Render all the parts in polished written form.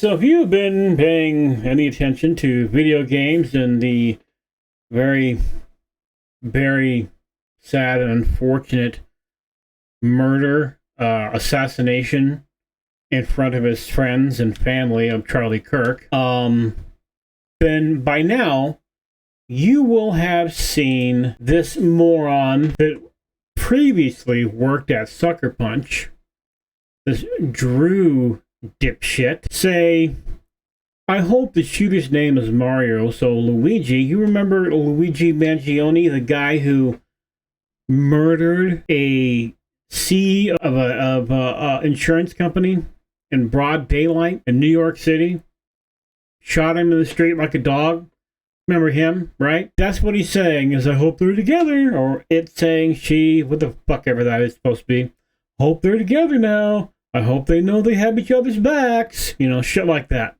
so if you've been paying any attention to video games and the very, very sad and unfortunate murder, assassination in front of his friends and family of Charlie Kirk, then by now you will have seen this moron that previously worked at Sucker Punch, this Drew dipshit, say, I hope the shooter's name is Mario, so Luigi. You remember Luigi Mangione, the guy who murdered a CEO of a insurance company in broad daylight in New York City? Shot him in the street like a dog. Remember him, right? That's what he's saying, is I hope they're together. Or it's saying she, what the fuck ever that is supposed to be. Hope they're together now. I hope they know they have each other's backs. You know, shit like that.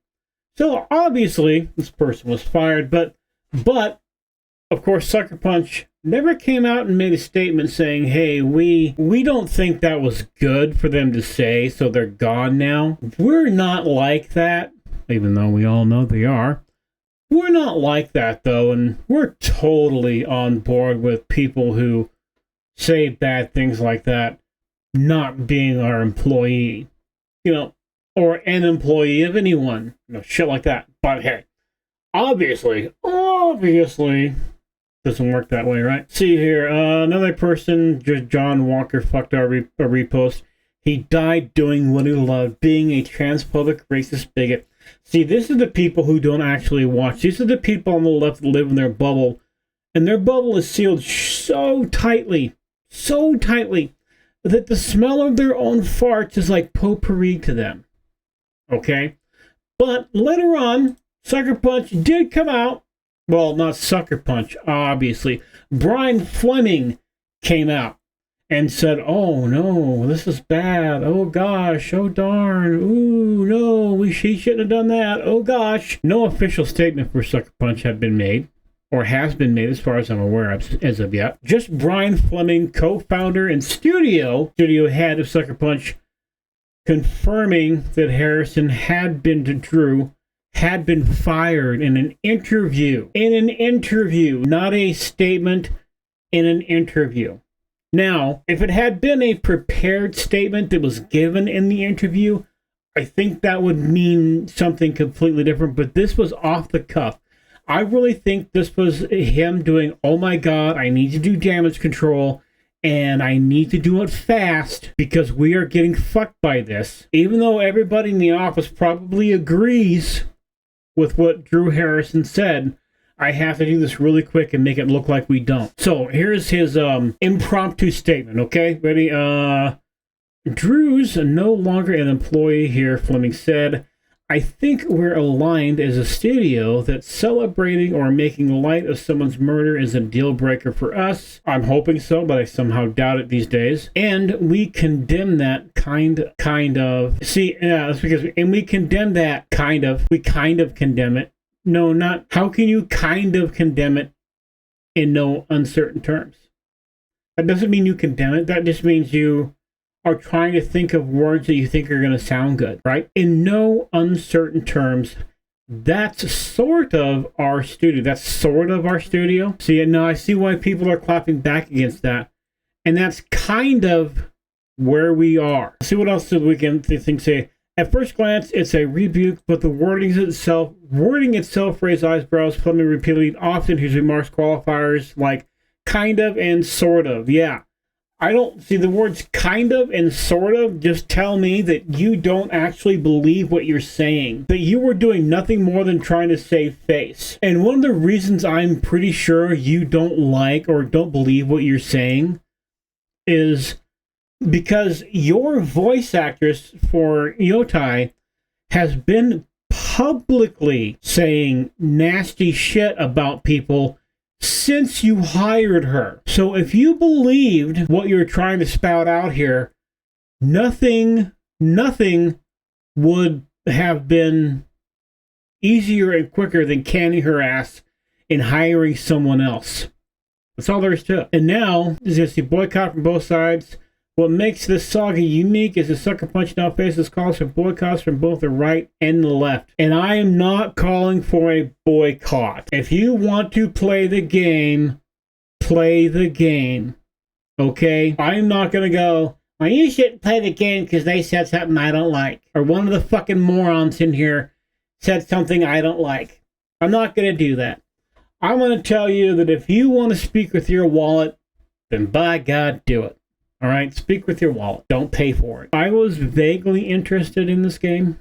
So, obviously, this person was fired. But, of course, Sucker Punch never came out and made a statement saying, hey, we don't think that was good for them to say, so they're gone now. We're not like that, even though we all know they are. We're not like that, though, and we're totally on board with people who say bad things like that not being our employee, you know, or an employee of anyone, you know, shit like that. But hey, obviously, doesn't work that way, right? See here, another person, just John Walker, fucked our repost. He died doing what he loved, being a transphobic, racist bigot. See, this is the people who don't actually watch. These are the people on the left that live in their bubble. And their bubble is sealed so tightly, that the smell of their own farts is like potpourri to them. Okay? But later on, Sucker Punch did come out. Well, not Sucker Punch, obviously. Brian Fleming came out and said, oh no, this is bad. Oh gosh, oh darn. Ooh, no, she shouldn't have done that. Oh gosh. No official statement for Sucker Punch had been made, or has been made as far as I'm aware of as of yet. Just Brian Fleming, co-founder and studio head of Sucker Punch, confirming that Harrison had been fired in an interview. Not a statement, in an interview. Now, if it had been a prepared statement that was given in the interview, I think that would mean something completely different, but this was off the cuff. I really think this was him doing, oh my god, I need to do damage control, and I need to do it fast because we are getting fucked by this. Even though everybody in the office probably agrees with what Drew Harrison said, I have to do this really quick and make it look like we don't. So here's his impromptu statement, okay? Ready? Drew's no longer an employee here, Fleming said. I think we're aligned as a studio that celebrating or making light of someone's murder is a deal breaker for us. I'm hoping so, but I somehow doubt it these days. And we condemn that kind of. See, that's because, and we condemn that kind of. We kind of condemn it. No, not, how can you kind of condemn it in no uncertain terms? That doesn't mean you condemn it. That just means you are trying to think of words that you think are going to sound good, right? In no uncertain terms, that's sort of our studio. That's sort of our studio. See, now I see why people are clapping back against that. And that's kind of where we are. See what else we can say. At first glance, it's a rebuke, but the wording itself raised eyebrows. Fleming repeatedly, often his remarks qualifiers like kind of and sort of. Yeah. I don't see the words kind of and sort of just tell me that you don't actually believe what you're saying. That you were doing nothing more than trying to save face. And one of the reasons I'm pretty sure you don't like or don't believe what you're saying is because your voice actress for Yotai has been publicly saying nasty shit about people since you hired her. So if you believed what you're trying to spout out here, nothing would have been easier and quicker than canning her ass and hiring someone else. That's all there is to it. And now, there's a boycott from both sides. What makes this saga unique is the Sucker Punch now faces calls for boycotts from both the right and the left. And I am not calling for a boycott. If you want to play the game, play the game. Okay? I'm not going to go, well, you shouldn't play the game because they said something I don't like. Or one of the fucking morons in here said something I don't like. I'm not going to do that. I'm going to tell you that if you want to speak with your wallet, then by God, do it. All right? Speak with your wallet. Don't pay for it. I was vaguely interested in this game.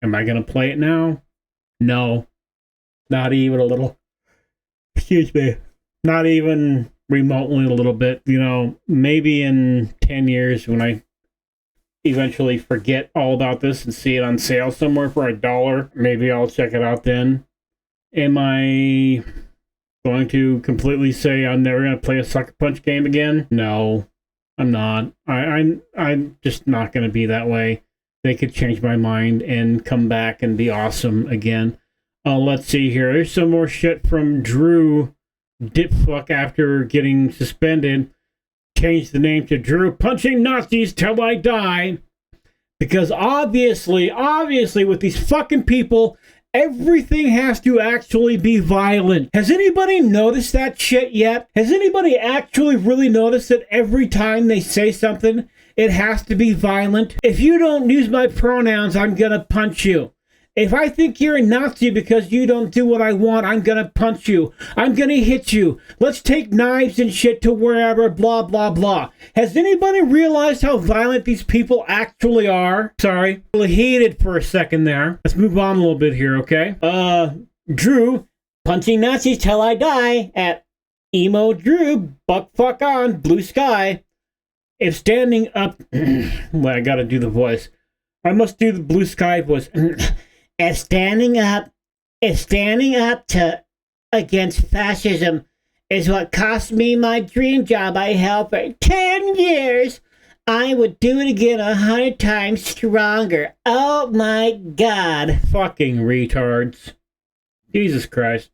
Am I going to play it now? No. Not even a little. Excuse me. Not even remotely a little bit. You know, maybe in 10 years when I eventually forget all about this and see it on sale somewhere for $1, maybe I'll check it out then. Am I going to completely say I'm never going to play a Sucker Punch game again? No, I'm not. I'm just not going to be that way. They could change my mind and come back and be awesome again. Let's see here. There's some more shit from Drew Dipfuck after getting suspended. Changed the name to Drew Punching Nazis Till I Die. Because obviously with these fucking people, everything has to actually be violent. Has anybody noticed that shit yet? Has anybody actually really noticed that every time they say something, it has to be violent? If you don't use my pronouns, I'm gonna punch you. If I think you're a Nazi because you don't do what I want, I'm gonna punch you. I'm gonna hit you. Let's take knives and shit to wherever, blah, blah, blah. Has anybody realized how violent these people actually are? Sorry, a little heated for a second there. Let's move on a little bit here, okay? Drew, punching Nazis till I die at Emo Drew, buck fuck on, blue sky. If standing up, well, I gotta do the voice. I must do the blue sky voice. If standing up to against fascism is what cost me my dream job I held for 10 years, I would do it again 100 times stronger. Oh my God. Fucking retards. Jesus Christ.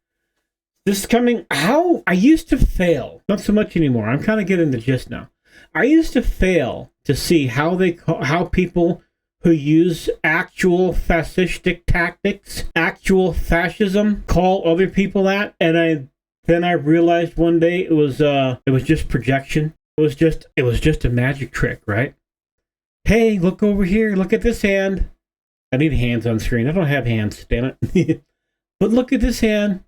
This is coming, how, I used to fail. Not so much anymore. I'm kind of getting the gist now. I used to fail to see how people who use actual fascistic tactics, actual fascism, call other people that, and then I realized one day it was just projection. It was just a magic trick, right? Hey, look over here, look at this hand. I need hands on screen. I don't have hands, damn it. But look at this hand.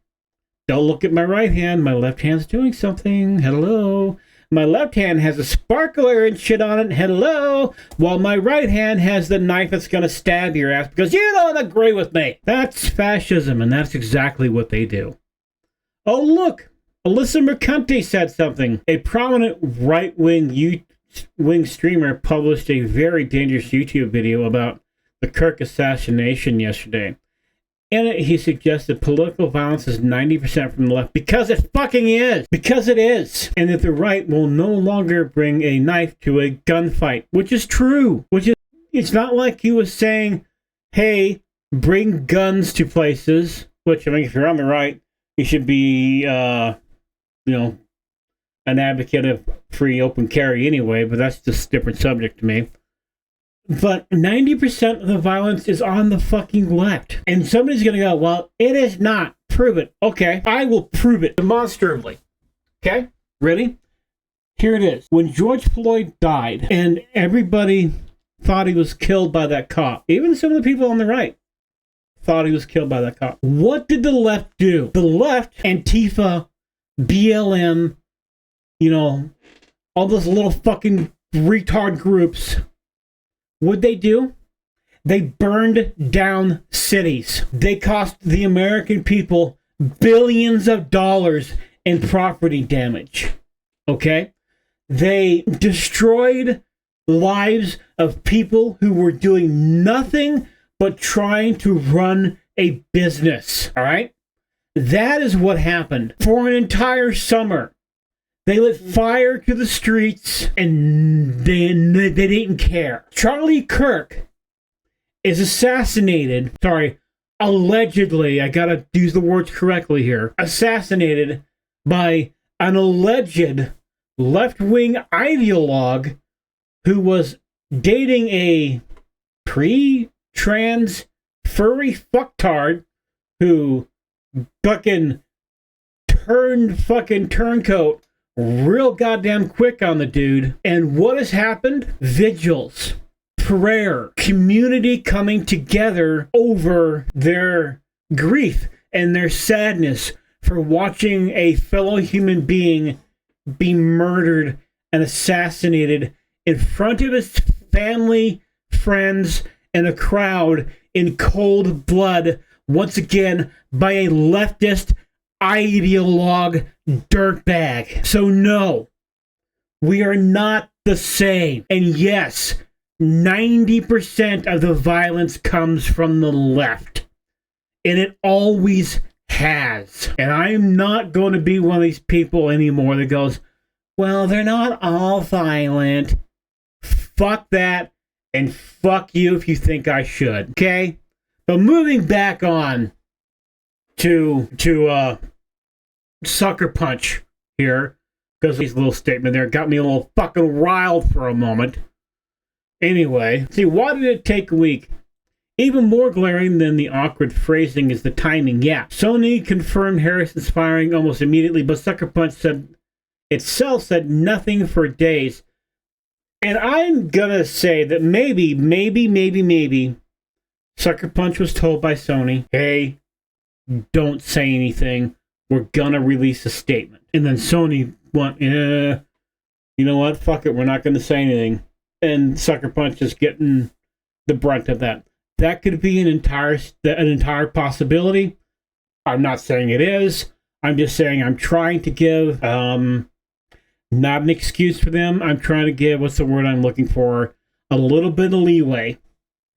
Don't look at my right hand. My left hand's doing something. Hello. My left hand has a sparkler and shit on it. Hello. While my right hand has the knife that's going to stab your ass because you don't agree with me. That's fascism, and that's exactly what they do. Oh, look. Alyssa Mercante said something. A prominent right-wing streamer published a very dangerous YouTube video about the Kirk assassination yesterday. In it, he suggested political violence is 90% from the left because it fucking is. Because it is. And that the right will no longer bring a knife to a gunfight, which is true. It's not like he was saying, hey, bring guns to places, which, I mean, if you're on the right, you should be, an advocate of free open carry anyway, but that's just a different subject to me. But 90% of the violence is on the fucking left. And somebody's going to go, well, it is not. Prove it. Okay, I will prove it demonstrably. Okay, ready? Here it is. When George Floyd died and everybody thought he was killed by that cop, even some of the people on the right thought he was killed by that cop. What did the left do? The left, Antifa, BLM, all those little fucking retard groups, what'd they do? They burned down cities. They cost the American people billions of dollars in property damage. Okay? They destroyed lives of people who were doing nothing but trying to run a business. All right? That is what happened for an entire summer. They lit fire to the streets, and they didn't care. Charlie Kirk is assassinated, allegedly, I gotta use the words correctly here, assassinated by an alleged left-wing ideologue who was dating a pre-trans furry fucktard who fucking turned fucking turncoat real goddamn quick on the dude. And what has happened? Vigils, prayer, community coming together over their grief and their sadness for watching a fellow human being be murdered and assassinated in front of his family, friends, and a crowd in cold blood, once again by a leftist ideologue dirtbag. So no, we are not the same. And yes, 90% of the violence comes from the left. And it always has. And I am not going to be one of these people anymore that goes, well, they're not all violent. Fuck that. And fuck you if you think I should. Okay? But moving back on to Sucker Punch here, because his little statement there got me a little fucking riled for a moment. Anyway, see, why did it take a week? Even more glaring than the awkward phrasing is the timing. Yeah, Sony confirmed Harrison's firing almost immediately, but Sucker Punch said nothing for days. And I'm gonna say that maybe, Sucker Punch was told by Sony, hey, don't say anything. We're gonna release a statement. And then Sony went, you know what? Fuck it. We're not gonna say anything. And Sucker Punch is getting the brunt of that. That could be an entire possibility. I'm not saying it is. I'm just saying I'm trying to give not an excuse for them. I'm trying to give, what's the word I'm looking for? A little bit of leeway.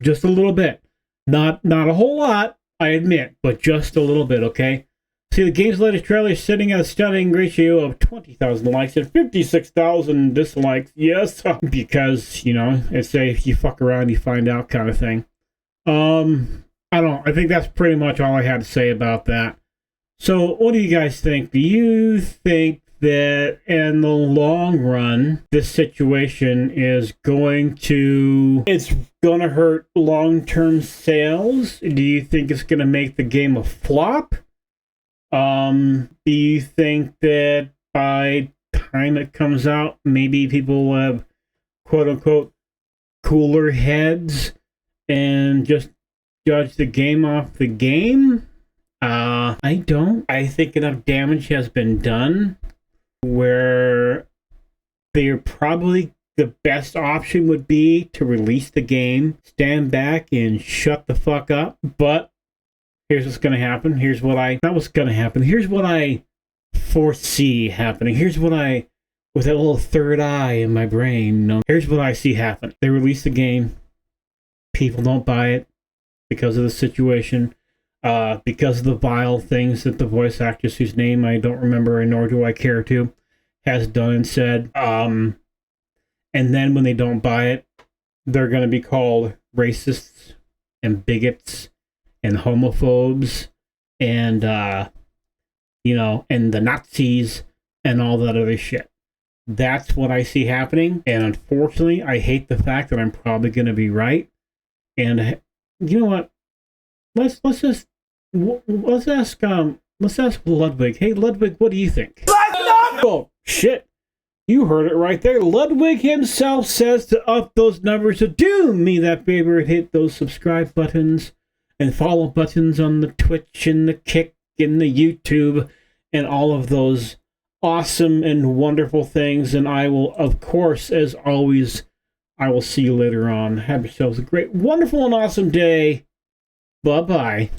Just a little bit. Not a whole lot, I admit, but just a little bit, okay? See, the game's latest trailer is sitting at a stunning ratio of 20,000 likes and 56,000 dislikes. Yes, because, you know, it's a if you fuck around, you find out kind of thing. I don't know. I think that's pretty much all I had to say about that. So, what do you guys think? Do you think that in the long run, this situation is going to hurt long-term sales? Do you think it's going to make the game a flop? Do you think that by the time it comes out, maybe people will have quote-unquote cooler heads and just judge the game off the game? I don't. I think enough damage has been done where they're probably the best option would be to release the game, stand back, and shut the fuck up. But here's what's going to happen. Here's what I foresee happening. Here's what with that little third eye in my brain, you know, here's what I see happen. They release the game. People don't buy it because of the situation. Because of the vile things that the voice actress, whose name I don't remember and nor do I care to, has done and said. And then when they don't buy it, they're going to be called racists and bigots and homophobes and, you know, and the Nazis and all that other shit. That's what I see happening. And unfortunately, I hate the fact that I'm probably going to be right. And you know what? Let's ask Ludwig. Hey, Ludwig, what do you think? Oh, shit. You heard it right there. Ludwig himself says to up those numbers, so do me that favor and hit those subscribe buttons and follow buttons on the Twitch and the Kick and the YouTube and all of those awesome and wonderful things. And I will, of course, as always, I will see you later on. Have yourselves a great, wonderful, and awesome day. Bye-bye.